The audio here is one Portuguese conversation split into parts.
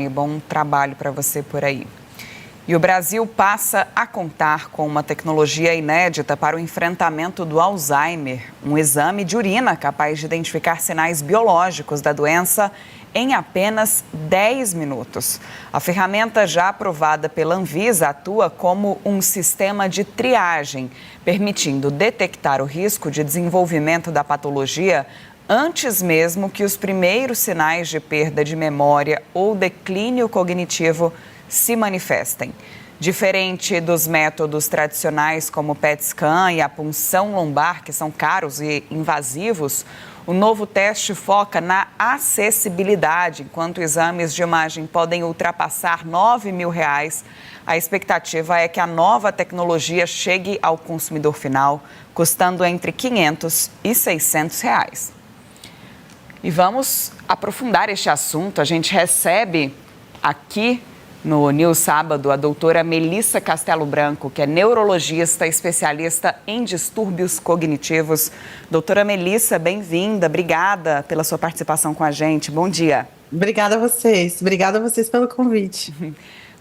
Bom trabalho para você por aí. E o Brasil passa a contar com uma tecnologia inédita para o enfrentamento do Alzheimer, um exame de urina capaz de identificar sinais biológicos da doença em apenas 10 minutos. A ferramenta, já aprovada pela Anvisa, atua como um sistema de triagem, permitindo detectar o risco de desenvolvimento da patologia antes mesmo que os primeiros sinais de perda de memória ou declínio cognitivo se manifestem. Diferente dos métodos tradicionais como o PET scan e a punção lombar, que são caros e invasivos, o novo teste foca na acessibilidade. Enquanto exames de imagem podem ultrapassar R$ 9.000, a expectativa é que a nova tecnologia chegue ao consumidor final, custando entre R$ 500 e R$ 600. E vamos aprofundar este assunto. A gente recebe aqui no News Sábado a doutora Melissa Castelo Branco, que é neurologista, especialista em distúrbios cognitivos. Doutora Melissa, bem-vinda. Obrigada pela sua participação com a gente. Bom dia. Obrigada a vocês. Obrigada a vocês pelo convite.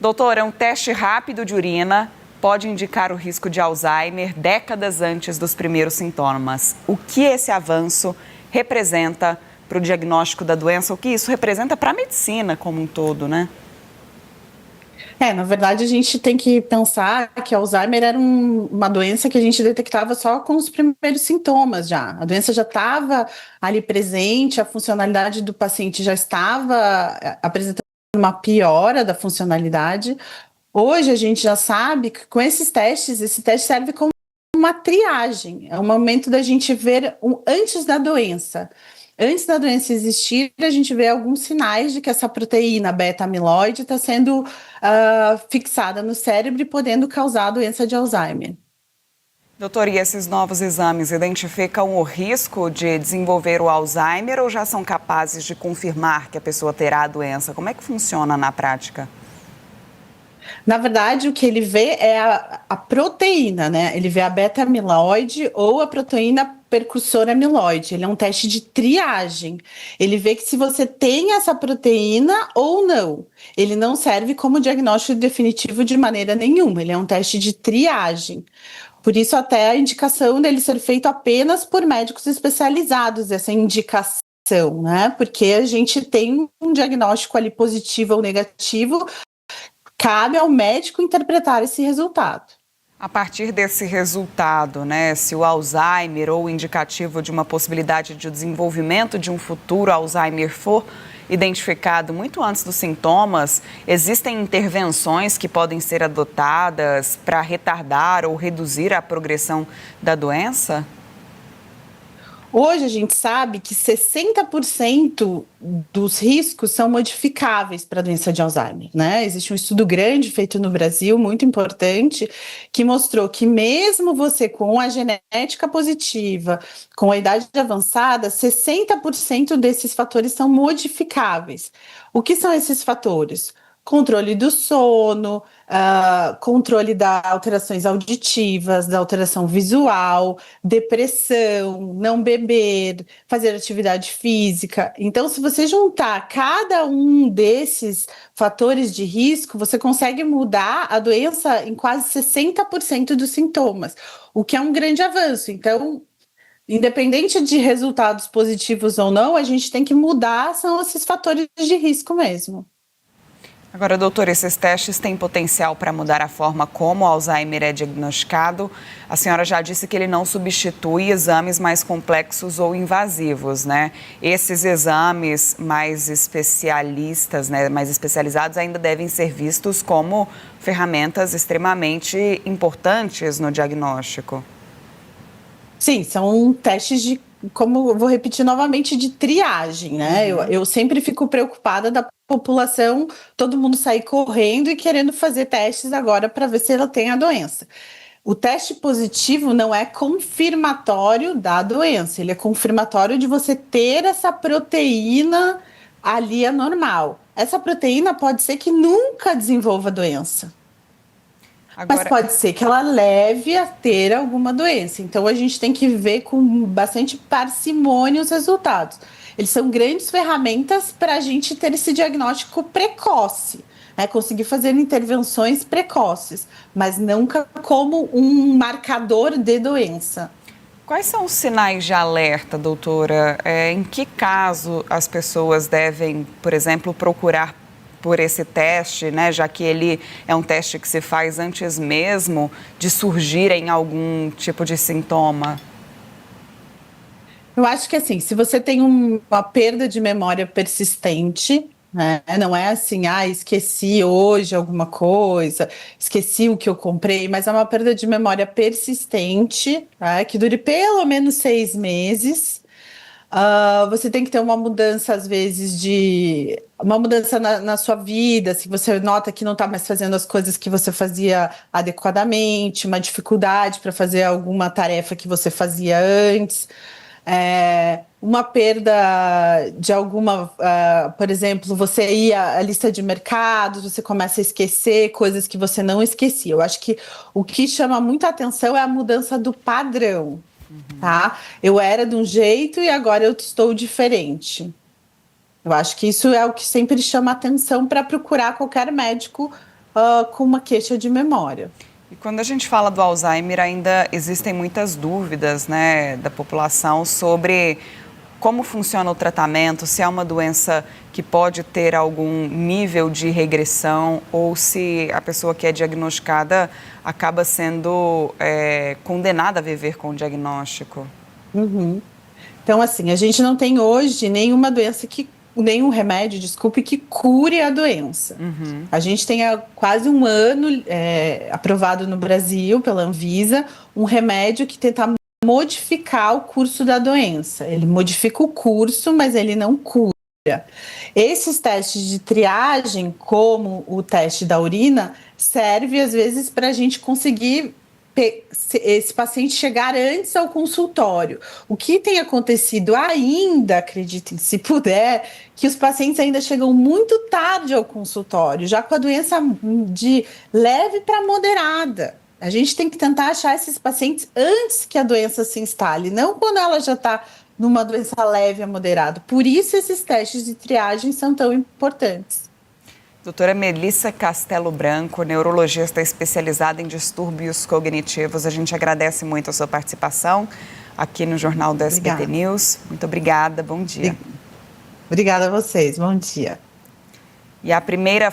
Doutora, um teste rápido de urina pode indicar o risco de Alzheimer décadas antes dos primeiros sintomas. O que esse avanço representa para o diagnóstico da doença? O que isso representa para a medicina como um todo, né? Na verdade, a gente tem que pensar que Alzheimer era uma doença que a gente detectava só com os primeiros sintomas já. A doença já estava ali presente, a funcionalidade do paciente já estava apresentando uma piora da funcionalidade. Hoje a gente já sabe que com esses testes, esse teste serve como uma triagem. É o momento da gente ver antes da doença. Antes da doença existir, a gente vê alguns sinais de que essa proteína beta-amiloide está sendo fixada no cérebro e podendo causar a doença de Alzheimer. Doutor, e esses novos exames identificam o risco de desenvolver o Alzheimer ou já são capazes de confirmar que a pessoa terá a doença? Como é que funciona na prática? Na verdade, o que ele vê é a proteína, né? Ele vê a beta-amiloide ou a proteína percussora amiloide. Ele é um teste de triagem. Ele vê que se você tem essa proteína ou não. Ele não serve como diagnóstico definitivo de maneira nenhuma. Ele é um teste de triagem. Por isso, até a indicação dele ser feito apenas por médicos especializados, essa indicação, né? Porque a gente tem um diagnóstico ali positivo ou negativo. Cabe ao médico interpretar esse resultado. A partir desse resultado, né, se o Alzheimer ou o indicativo de uma possibilidade de desenvolvimento de um futuro Alzheimer for identificado muito antes dos sintomas, existem intervenções que podem ser adotadas para retardar ou reduzir a progressão da doença? Hoje a gente sabe que 60% dos riscos são modificáveis para a doença de Alzheimer, né? Existe um estudo grande feito no Brasil, muito importante, que mostrou que mesmo você com a genética positiva, com a idade avançada, 60% desses fatores são modificáveis. O que são esses fatores? Controle do sono, controle das alterações auditivas, da alteração visual, depressão, não beber, fazer atividade física. Então, se você juntar cada um desses fatores de risco, você consegue mudar a doença em quase 60% dos sintomas, o que é um grande avanço. Então, independente de resultados positivos ou não, a gente tem que mudar, são esses fatores de risco mesmo. Agora, doutor, esses testes têm potencial para mudar a forma como o Alzheimer é diagnosticado. A senhora já disse que ele não substitui exames mais complexos ou invasivos, né? Esses exames mais especialistas, né, mais especializados, ainda devem ser vistos como ferramentas extremamente importantes no diagnóstico. Sim, são testes de, como eu vou repetir novamente, de triagem, né? Eu sempre fico preocupada da população, todo mundo sair correndo e querendo fazer testes agora para ver se ela tem a doença. O teste positivo não é confirmatório da doença, ele é confirmatório de você ter essa proteína ali anormal. Essa proteína pode ser que nunca desenvolva a doença. Mas Agora, pode ser que ela leve a ter alguma doença. Então, a gente tem que ver com bastante parcimônia os resultados. eles são grandes ferramentas para a gente ter esse diagnóstico precoce, né? Conseguir fazer intervenções precoces, mas nunca como um marcador de doença. Quais são os sinais de alerta, doutora? Em que caso as pessoas devem, por exemplo, procurar por esse teste, né? Já que ele é um teste que se faz antes mesmo de surgirem algum tipo de sintoma? Eu acho que assim, se você tem uma perda de memória persistente, né? Não é assim, esqueci hoje alguma coisa, esqueci o que eu comprei, mas é uma perda de memória persistente, tá? Que dure pelo menos 6 meses. Você tem que ter uma mudança, às vezes, uma mudança na sua vida, se você nota que não está mais fazendo as coisas que você fazia adequadamente, uma dificuldade para fazer alguma tarefa que você fazia antes. Uma perda de alguma, por exemplo, você ia à lista de mercados, você começa a esquecer coisas que você não esquecia. Eu acho que o que chama muita atenção é a mudança do padrão, tá? Eu era de um jeito e agora eu estou diferente. Eu acho que isso é o que sempre chama atenção para procurar qualquer médico com uma queixa de memória. E quando a gente fala do Alzheimer, ainda existem muitas dúvidas, né, da população sobre como funciona o tratamento, se é uma doença que pode ter algum nível de regressão ou se a pessoa que é diagnosticada acaba sendo condenada a viver com o diagnóstico. Uhum. Então, assim, a gente não tem hoje nenhum remédio, desculpe, que cure a doença. A gente tem há quase um ano aprovado no Brasil pela Anvisa um remédio que tenta modificar o curso da doença. Ele modifica o curso, mas ele não cura. Esses testes de triagem, como o teste da urina, serve às vezes para a gente conseguir esse paciente chegar antes ao consultório. O que tem acontecido ainda, acreditem se puder, que os pacientes ainda chegam muito tarde ao consultório, já com a doença de leve para moderada. A gente tem que tentar achar esses pacientes antes que a doença se instale, não quando ela já está numa doença leve a moderada. Por isso esses testes de triagem são tão importantes. Doutora Melissa Castelo Branco, neurologista especializada em distúrbios cognitivos. A gente agradece muito a sua participação aqui no Jornal do SBT News. Muito obrigada, bom dia. Obrigada a vocês, bom dia. E a primeira